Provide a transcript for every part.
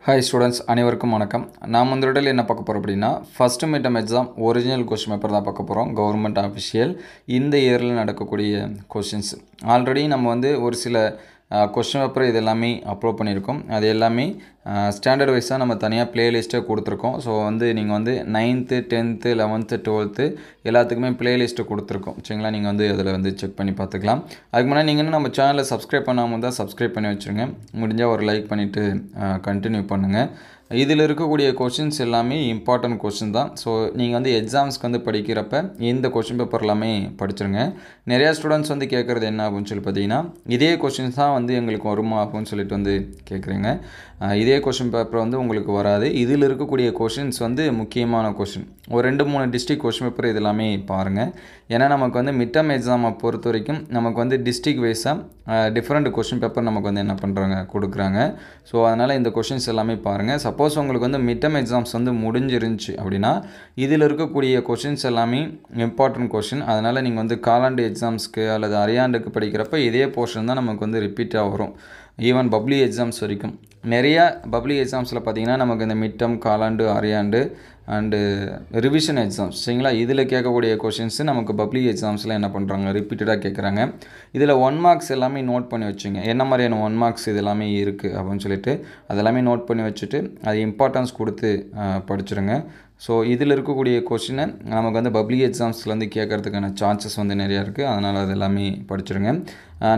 Hi students, அனைவருக்கும் வணக்கம். நாம் இந்த இடத்துல என்ன பார்க்க போகிறோம் அப்படின்னா, first midterm exam original question paper தான் பார்க்க போகிறோம். கவர்மெண்ட் ஆஃபிஷியல் இந்த இயரில் நடக்கக்கூடிய கொஷின்ஸ். ஆல்ரெடி நம்ம வந்து ஒரு சில கொஸ்டின் பேப்பர் இது எல்லாமே அப்லோட் பண்ணியிருக்கோம். அது எல்லாமே ஸ்டாண்டர்ட் வைஸாக நம்ம தனியாக ப்ளேலிஸ்ட்டை கொடுத்துருக்கோம். ஸோ வந்து நீங்கள் வந்து 9th 10th 11th 12th எல்லாத்துக்குமே ப்ளேலிஸ்ட்டு கொடுத்துருக்கோம். சரிங்களா? நீங்கள் வந்து அதில் வந்து செக் பண்ணி பார்த்துக்கலாம். அதுக்கு முன்னாடி நீங்கள் இன்னும் நம்ம சேனலை சப்ஸ்கிரைப் பண்ணாமல் தான் சப்ஸ்கிரைப் பண்ணி வச்சுருங்க. முடிஞ்சால் ஒரு லைக் பண்ணிவிட்டு கண்டினியூ பண்ணுங்கள். இதில் இருக்கக்கூடிய கொஷின்ஸ் எல்லாமே இம்பார்ட்டன்ட் கொஷின் தான். ஸோ நீங்கள் வந்து எக்ஸாம்ஸ்க்கு வந்து படிக்கிறப்ப இந்த கொஷின் பேப்பர் எல்லாமே படிச்சிருங்க. நிறையா ஸ்டூடெண்ட்ஸ் வந்து கேட்குறது என்ன அப்படின்னு சொல்லி பார்த்தீங்கன்னா, இதே கொஷின்ஸ் தான் வந்து எங்களுக்கு வருமா அப்படின்னு சொல்லிட்டு வந்து கேட்குறீங்க. இதே கொஷின் பேப்பர் வந்து உங்களுக்கு வராது. இதில் இருக்கக்கூடிய கொஷின்ஸ் வந்து முக்கியமான கொஷின். ஒரு 2-3 டிஸ்ட்ரிக்ட் கொஷின் பேப்பர் இது எல்லாமே பாருங்கள். ஏன்னா நமக்கு வந்து மிட்டம் எக்ஸாமை பொறுத்த வரைக்கும் நமக்கு வந்து டிஸ்ட்ரிக்ட் வைஸாக டிஃப்ரெண்ட் கொஷின் பேப்பர் நமக்கு வந்து என்ன பண்ணுறாங்க கொடுக்குறாங்க. ஸோ அதனால் இந்த கொஷின்ஸ் எல்லாமே பாருங்கள். சப்போஸ் உங்களுக்கு வந்து மிட்டம் எக்ஸாம்ஸ் வந்து முடிஞ்சிருந்துச்சு அப்படின்னா இதில் இருக்கக்கூடிய கொஷின்ஸ் எல்லாமே இம்பார்ட்டன்ட் கொஷின். அதனால் நீங்கள் வந்து காலாண்டு எக்ஸாம்ஸ்க்கு அல்லது அரையாண்டுக்கு படிக்கிறப்ப இதே போர்ஷன் தான் நமக்கு வந்து ரிப்பீட்டாக வரும். ஈவன் பப்ளிக் எக்ஸாம்ஸ் வரைக்கும் நிறையா பப்ளிக் எக்ஸாம்ஸில் பார்த்திங்கன்னா நமக்கு இந்த மிட்டம், காலாண்டு, அரையாண்டு அண்டு ரிவிஷன் எக்ஸாம்ஸ் சரிங்களா, இதில் கேட்கக்கூடிய கொஷின்ஸு நமக்கு பப்ளிக் எக்ஸாம்ஸில் என்ன பண்ணுறாங்க ரிப்பீட்டடாக கேட்குறாங்க. இதில் 1 மார்க்ஸ் எல்லாமே நோட் பண்ணி வச்சுங்க. என்ன மாதிரியான 1 மார்க்ஸ் இது எல்லாமே இருக்குது அப்படின்னு சொல்லிட்டு அதெல்லாமே நோட் பண்ணி வச்சுட்டு அது இம்பார்ட்டன்ஸ் கொடுத்து படிச்சுருங்க. ஸோ இதில் இருக்கக்கூடிய கொஷினை நமக்கு வந்து பப்ளிக் எக்ஸாம்ஸ்லேருந்து கேட்குறதுக்கான சான்சஸ் வந்து நிறையா இருக்குது. அதனால் அது எல்லாமே படிச்சுருங்க.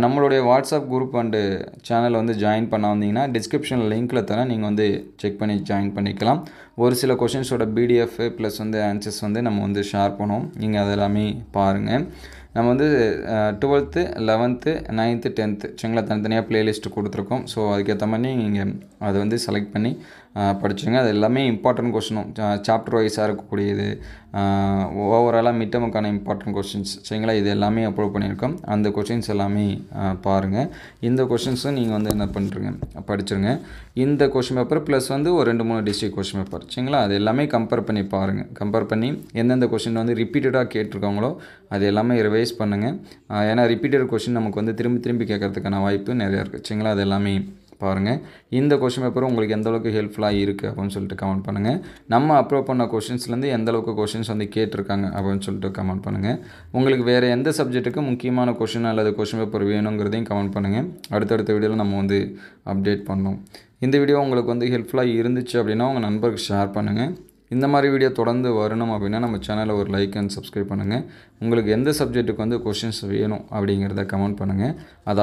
நம்மளுடைய வாட்ஸ்அப் குரூப் அண்டு சேனலை வந்து ஜாயின் பண்ண வந்தீங்கன்னா டிஸ்கிரிப்ஷனில் லிங்க்கில் தரேன், நீங்கள் வந்து செக் பண்ணி ஜாயின் பண்ணிக்கலாம். ஒரு சில கொஷின்ஸோட பிடிஎஃப் ப்ளஸ் வந்து ஆன்சர்ஸ் வந்து நம்ம வந்து ஷேர் பண்ணுவோம். நீங்கள் அது எல்லாமே பாருங்கள். நம்ம வந்து 12th 11th 9th 10th சரிங்களா தனித்தனியாக ப்ளேலிஸ்ட்டு கொடுத்துருக்கோம். ஸோ அதுக்கேற்ற மாதிரி நீங்கள் அதை வந்து செலக்ட் பண்ணி படிச்சுருங்க. அது எல்லாமே இம்பார்ட்டன்ட் கொஷினும் சாப்டர் வைஸாக இருக்கக்கூடியது, ஓவராலாக மிட்டமுக்கான இம்பார்ட்டன்ட் கொஷின்ஸ் சரிங்களா, இது எல்லாமே அப்லோட் பண்ணியிருக்கோம். அந்த கொஷின்ஸ் எல்லாமே பாருங்கள். இந்த கொஷின்ஸும் நீங்கள் வந்து என்ன பண்ணுறீங்க படிச்சுருங்க. இந்த கொஷின் பேப்பர் ப்ளஸ் வந்து ஒரு 2-3 டிஸ்ட்ரிக்ட் கொஷின் பேப்பர் சரிங்களா, அது எல்லாமே கம்பேர் பண்ணி பாருங்கள். கம்பேர் பண்ணி எந்தெந்த கொஷின் வந்து ரிப்பீட்டடாக கேட்டிருக்காங்களோ அது எல்லாமே ரிவைஸ் பண்ணுங்கள். ஏன்னா ரிப்பீட்டட் கொஷின் நமக்கு வந்து திரும்பி கேட்கறதுக்கான வாய்ப்பு நிறையா இருக்குது சரிங்களா, அது எல்லாமே பாருங்கள். இந்த கொஷின் பேப்பரும் உங்களுக்கு எந்தளவுக்கு ஹெல்ப்ஃபுல்லாக இருக்குது அப்படின்னு சொல்லிட்டு கமெண்ட் பண்ணுங்கள். நம்ம அப்லோட் பண்ண கொஷின்ஸ்லேருந்து எந்தளவுக்கு கொஷின்ஸ் வந்து கேட்டிருக்காங்க அப்படின்னு சொல்லிட்டு கமெண்ட் பண்ணுங்கள். உங்களுக்கு வேறு எந்த சப்ஜெக்ட்டுக்கு முக்கியமான கொஷின் அல்லது கொஷின் பேப்பர் வேணுங்கிறதையும் கமெண்ட் பண்ணுங்கள். அடுத்தடுத்த வீடியோவில் நம்ம வந்து அப்டேட் பண்ணோம். இந்த வீடியோ உங்களுக்கு வந்து ஹெல்ப்ஃபுல்லாக இருந்துச்சு அப்படின்னா உங்கள் நண்பருக்கு ஷேர் பண்ணுங்கள். இந்த மாதிரி வீடியோ தொடர்ந்து வரணும் அப்படின்னா நம்ம சேனலை ஒரு லைக் அண்ட் சப்ஸ்கிரைப் பண்ணுங்கள். உங்களுக்கு எந்த சப்ஜெக்ட்டுக்கு வந்து கொஷின்ஸ் வேணும் அப்படிங்கிறத கமெண்ட் பண்ணுங்கள். அதை